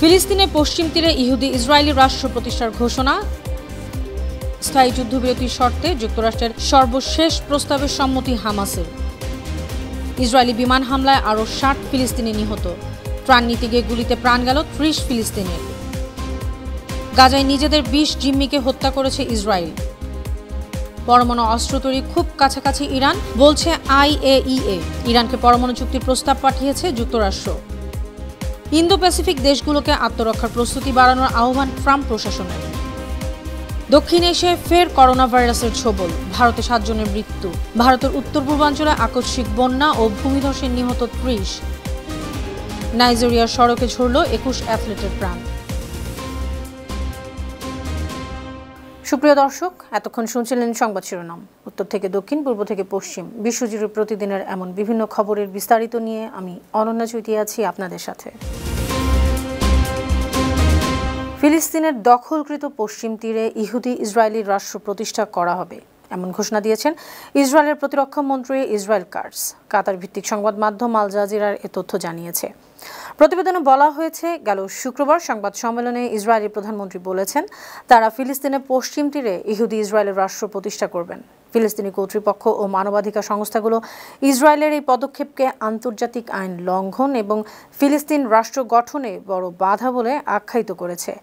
ফিলিস্তিনের পশ্চিম তীরে ইহুদি ইসরায়েলি রাষ্ট্র প্রতিষ্ঠার ঘোষণা, স্থায়ী যুদ্ধবিরতির শর্তে যুক্তরাষ্ট্রের সর্বশেষ প্রস্তাবের সম্মতি হামাসের। ইসরায়েলি বিমান হামলায় আরও ৬০ ফিলিস্তিনি নিহত, ত্রাণ নিতে গিয়ে গুলিতে প্রাণ গেল ৩০ ফিলিস্তিনের। গাজায় নিজেদের ২০ জিম্মিকে হত্যা করেছে ইসরায়েল। পরমাণু অস্ত্র তৈরি খুব কাছাকাছি ইরান, বলছে IAEA। ইরানকে পরমাণু চুক্তির প্রস্তাব পাঠিয়েছে যুক্তরাষ্ট্র। ইন্দো প্যাসিফিক দেশগুলোকে আত্মরক্ষার প্রস্তুতি বাড়ানোর আহ্বান ট্রাম্প প্রশাসনের। দক্ষিণ এশিয়ায় ফের করোনা ভাইরাসের ছোবল, ভারতে ৭ জনের মৃত্যু। ভারতের উত্তর পূর্বাঞ্চলে আকস্মিক বন্যা ও ভূমিধসে নিহত ৩০। নাইজেরিয়ার সড়কে ঝরল ২১ অ্যাথলেটের প্রাণ। সুপ্রিয় দর্শক, এতক্ষণ শুনছিলেন সংবাদ শিরোনাম। উত্তর থেকে দক্ষিণ, পূর্ব থেকে পশ্চিম, বিশ্বজুড়ে প্রতিদিনের এমন বিভিন্ন খবরের বিস্তারিত নিয়ে আমি অনন্যা চৈতি আছি আপনাদের সাথে। ফিলিস্তিনের দখলকৃত পশ্চিম তীরে ইহুদি ইসরায়েলি রাষ্ট্র প্রতিষ্ঠা করা হবে, এমন ঘোষণা দিয়েছেন ইসরায়েলের প্রতিরক্ষা মন্ত্রী ইসরায়েল কাটজ। কাতার ভিত্তিক সংবাদ মাধ্যম আল জাজিরার এ তথ্য জানিয়েছে। প্রতিবেদনে বলা হয়েছে, গেল শুক্রবার সংবাদ সম্মেলনে ইসরায়েলি প্রধানমন্ত্রী বলেছেন তারা ফিলিস্তিনের পশ্চিম তীরে ইহুদি ইসরায়েলের রাষ্ট্র প্রতিষ্ঠা করবেন। ফিলিস্তিনি কর্তৃপক্ষ ও মানবাধিকার সংস্থাগুলো ইসরায়েলের এই পদক্ষেপকে আন্তর্জাতিক আইন লঙ্ঘন এবং ফিলিস্তিন রাষ্ট্র গঠনে বড় বাধা বলে আখ্যায়িত করেছে।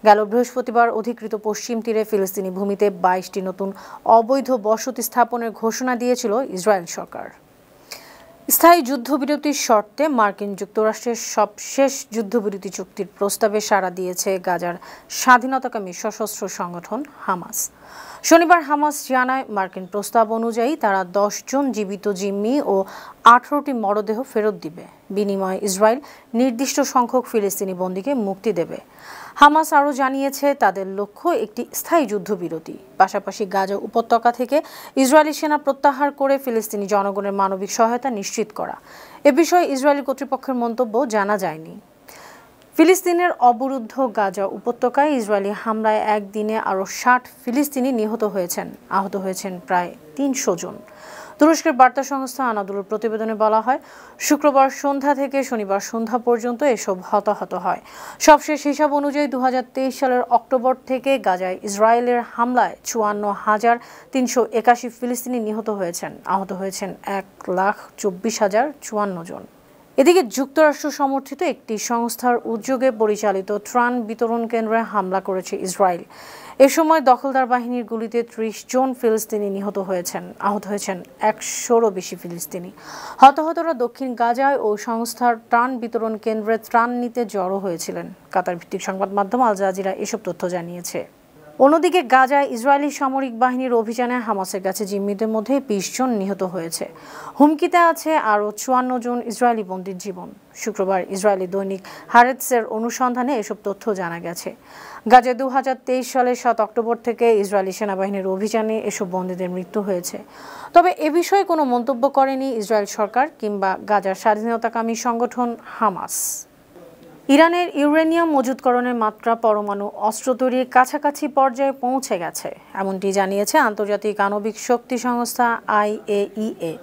গেল বৃহস্পতিবার অধিকৃত পশ্চিম তীরে ফিলিস্তিনি ভূমিতে ২২টি নতুন অবৈধ বসতি স্থাপনের ঘোষণা দিয়েছিল ইসরায়েল সরকার। স্থায়ী যুদ্ধবিরতির শর্তে মার্কিন যুক্তরাষ্ট্রের সবশেষ যুদ্ধবিরতি চুক্তির প্রস্তাবে সাড়া দিয়েছে গাজার স্বাধীনতাকামী সশস্ত্র সংগঠন হামাস। শনিবার হামাস জানায়, মার্কিন প্রস্তাব অনুযায়ী তারা ১০ জন জীবিত জিম্মি ও ১৮টি মরদেহ ফেরত দিবে। বিনিময়ে ইসরায়েল নির্দিষ্ট সংখ্যক ফিলিস্তিনি বন্দীকে মুক্তি দেবে। হামাস আরও জানিয়েছে, তাদের লক্ষ্য একটি স্থায়ী যুদ্ধবিরতি, পাশাপাশি গাজা উপত্যকা থেকে ইসরায়েলি সেনা প্রত্যাহার করে ফিলিস্তিনি জনগণের মানবিক সহায়তা নিশ্চিত করা। এ বিষয়ে ইসরায়েলি কর্তৃপক্ষের মন্তব্য জানা যায়নি। ফিলিস্তিনের অবরুদ্ধ গাজা উপত্যকায় ইসরায়েলি হামলায় একদিনে আরও ৬০ ফিলিস্তিনি নিহত হয়েছেন, আহত হয়েছেন প্রায় ৩০০ জন। তুরস্কের বার্তা সংস্থা আনাদোলুর প্রতিবেদনে বলা হয়, শুক্রবার সন্ধ্যা থেকে শনিবার সন্ধ্যা পর্যন্ত এসব হতাহত হয়। সবশেষ হিসাব অনুযায়ী ২০২৩ সালের অক্টোবর থেকে গাজায় ইসরায়েলের হামলায় ৫৪,৩৮১ ফিলিস্তিনি নিহত হয়েছেন, আহত হয়েছেন ১,২৪,০৫৪ জন। এদিকে যুক্তরাষ্ট্র সমর্থিত একটি সংস্থার উদ্যোগে পরিচালিত ত্রাণ বিতরণ কেন্দ্রে হামলা করেছে ইসরায়েল। এ সময় দখলদার বাহিনীর গুলিতে ৩০ জন ফিলিস্তিনি নিহত হয়েছেন, আহত হয়েছেন ১০০রও বেশি ফিলিস্তিনি। হতাহতরা দক্ষিণ গাজায় ও সংস্থার ত্রাণ বিতরণ কেন্দ্রে ত্রাণ নিতে জড়ো হয়েছিলেন। কাতার ভিত্তিক সংবাদ মাধ্যম আল জাজিরা এসব তথ্য জানিয়েছে। অন্যদিকে গাজায় ইসরায়েলি সামরিক বাহিনীর অভিযানে হামাসের কাছে জিম্মিদের মধ্যে ২০ জন নিহত হয়েছে। হুমকিতে আছে আরও ৫৪ জন ইসরায়েলি বন্দীর জীবন। শুক্রবার ইসরায়েলি দৈনিক হারেতসের অনুসন্ধানে এসব তথ্য জানা গেছে। গাজায় ২০২৩ সালের ৭ অক্টোবর থেকে ইসরায়েলি সেনাবাহিনীর অভিযানে এসব বন্দীদের মৃত্যু হয়েছে। তবে এ বিষয়ে কোনো মন্তব্য করেনি ইসরায়েল সরকার কিংবা গাজার স্বাধীনতাকামী সংগঠন হামাস। ইরানের ইউরেনিয়াম মজুতকরণের মাত্রা পরমাণু অস্ত্র তৈরির কাছাকাছি পর্যায়ে পৌঁছে গেছে, এমনটি জানিয়েছে আন্তর্জাতিক আণবিক শক্তি সংস্থা IAEA।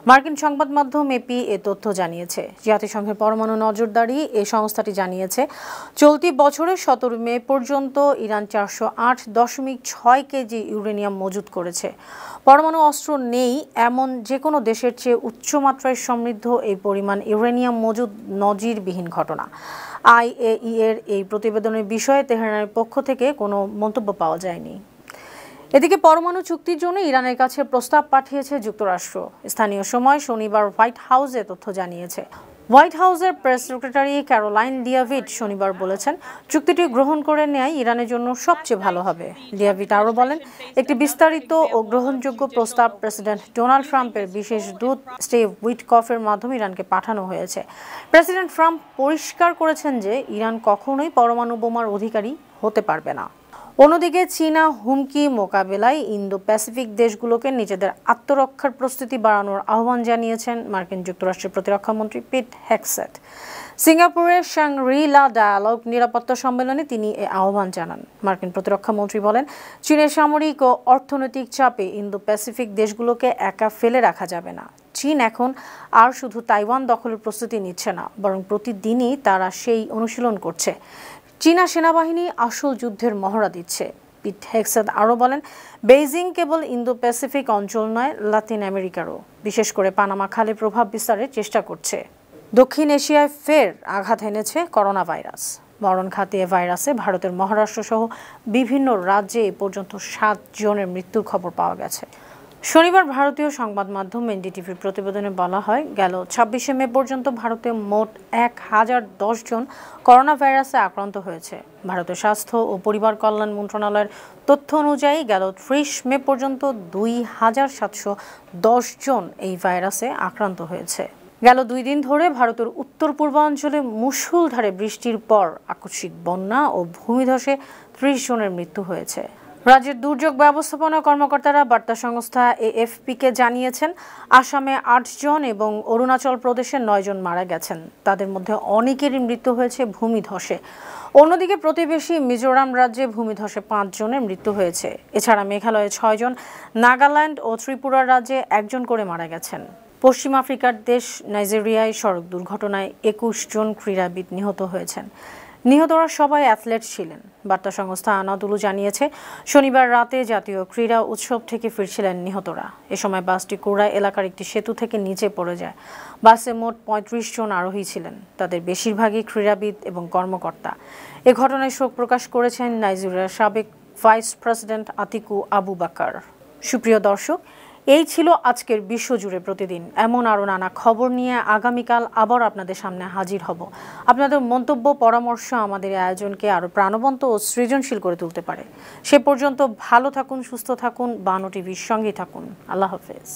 মার্কিন সংবাদ মাধ্যম AP এ তথ্য জানিয়েছে। জাতিসংঘের পরমাণু নজরদারি এই সংস্থাটি জানিয়েছে, চলতি বছরের ১৭ মে পর্যন্ত ইরান ৪০৮.৬ কেজি ইউরেনিয়াম মজুত করেছে। পরমাণু অস্ত্র নেই এমন যে কোনো দেশের চেয়ে উচ্চমাত্রায় সমৃদ্ধ এই পরিমাণ ইউরেনিয়াম মজুদ নজিরবিহীন ঘটনা। IAEA এর এই প্রতিবেদনের বিষয়ে তেহরানের পক্ষ থেকে কোনো মন্তব্য পাওয়া যায়নি। এদিকে পরমাণু চুক্তির জন্য ইরানের কাছে প্রস্তাব পাঠিয়েছে যুক্তরাষ্ট্র। স্থানীয় সময় শনিবার হোয়াইট হাউসে তথ্য জানিয়েছে। হোয়াইট হাউসের প্রেস সেক্রেটারি ক্যারোলাইন লিয়াভিট শনিবার বলেছেন, চুক্তিটি গ্রহণ করে নেয় ইরানের জন্য সবচেয়ে ভালো হবে। লিয়াভিট আরও বলেন, একটি বিস্তারিত ও গ্রহণযোগ্য প্রস্তাব প্রেসিডেন্ট ডোনাল্ড ট্রাম্পের বিশেষ দূত স্টিভ উইটকফের মাধ্যমে ইরানকে পাঠানো হয়েছে। প্রেসিডেন্ট ট্রাম্প পরিষ্কার করেছেন যে ইরান কখনোই পরমাণু বোমার অধিকারী হতে পারবে না। অন্যদিকে চীনা হুমকি মোকাবেলায় ইন্দো প্যাসিফিক দেশগুলোকে নিজেদের আত্মরক্ষার প্রস্তুতি বাড়ানোর আহ্বান জানিয়েছেন মার্কিন যুক্তরাষ্ট্রের প্রতিরক্ষা মন্ত্রী পিট হেগসেট। সিঙ্গাপুরের শাংরি-লা ডায়ালগ নিরাপত্তা সম্মেলনে তিনি এ আহ্বান জানান। মার্কিন প্রতিরক্ষা মন্ত্রী বলেন, চীনের সামরিক ও অর্থনৈতিক চাপে ইন্দো প্যাসিফিক দেশগুলোকে একা ফেলে রাখা যাবে না। চীন এখন আর শুধু তাইওয়ান দখলের প্রস্তুতি নিচ্ছে না, বরং প্রতিদিনই তারা সেই অনুশীলন করছে। চীনা সেনাবাহিনী আসল যুদ্ধের মহড়া দিচ্ছে। পিট হেগসেথ আরও বলেন, বেইজিং কেবল ইন্দো প্যাসিফিক অঞ্চল নয়, লাতিন আমেরিকারও, বিশেষ করে পানামা খালে প্রভাব বিস্তারের চেষ্টা করছে। দক্ষিণ এশিয়ায় ফের আঘাত এনেছে করোনা ভাইরাস। মরণঘাতী এ ভাইরাসে ভারতের মহারাষ্ট্র সহ বিভিন্ন রাজ্যে এ পর্যন্ত ৭ জনের মৃত্যুর খবর পাওয়া গেছে। শনিবার ভারতীয় সংবাদ মাধ্যম এনডিটিভির প্রতিবেদনে বলা হয়, গেল ২৬শে মে পর্যন্ত ভারতে মোট ১,০১০ জন করোনা ভাইরাসে আক্রান্ত হয়েছে। ভারতের স্বাস্থ্য ও পরিবার কল্যাণ মন্ত্রণালয়ের তথ্য অনুযায়ী গেল ৩০ মে পর্যন্ত ২,৭১০ জন এই ভাইরাসে আক্রান্ত হয়েছে। গেল ২ দিন ধরে ভারতের উত্তর পূর্বাঞ্চলে মুষলধারে বৃষ্টির পর আকস্মিক বন্যা ও ভূমিধসে ৩০ জনের মৃত্যু হয়েছে। রাজ্যের দুর্যোগ ব্যবস্থাপনা কর্মকর্তারা বার্তা সংস্থা এএফপিকে জানিয়েছেন, আসামে ৮ জন এবং অরুণাচল প্রদেশে ৯ জন মারা গেছেন। তাদের মধ্যে অনেকেরই মৃত্যু হয়েছে ভূমিধসে। অন্যদিকে প্রতিবেশী মিজোরাম রাজ্যে ভূমিধসে ৫ জনের মৃত্যু হয়েছে। এছাড়া মেঘালয়ে ৬ জন, নাগাল্যান্ড ও ত্রিপুরা রাজ্যে ১ জন করে মারা গেছেন। পশ্চিম আফ্রিকার দেশ নাইজেরিয়ায় সড়ক দুর্ঘটনায় ২১ জন ক্রীড়াবিদ নিহত হয়েছেন। নিহতরা সবাই অ্যাথলেট ছিলেন। বার্তা সংস্থা আনাদুলু জানিয়েছে, শনিবার রাতে জাতীয় ক্রীড়া উৎসব থেকে ফিরছিলেন নিহতরা। এ সময় বাসটি কোড়া এলাকার একটি সেতু থেকে নিচে পড়ে যায়। বাসে মোট ৩৫ জন আরোহী ছিলেন। তাদের বেশিরভাগই ক্রীড়াবিদ এবং কর্মকর্তা। এ ঘটনায় শোক প্রকাশ করেছেন নাইজেরিয়ার সাবেক ভাইস প্রেসিডেন্ট আতিকু আবুবাকার। সুপ্রিয় দর্শক, এই ছিল আজকের বিশ্বজুড়ে প্রতিদিন। এমন আরও নানা খবর নিয়ে আগামীকাল আবার আপনাদের সামনে হাজির হব। আপনাদের মন্তব্য, পরামর্শ আমাদের আয়োজনকে আরও প্রাণবন্ত ও সৃজনশীল করে তুলতে পারে। সে পর্যন্ত ভালো থাকুন, সুস্থ থাকুন, বানো টিভির সঙ্গেই থাকুন। আল্লাহ হাফেজ।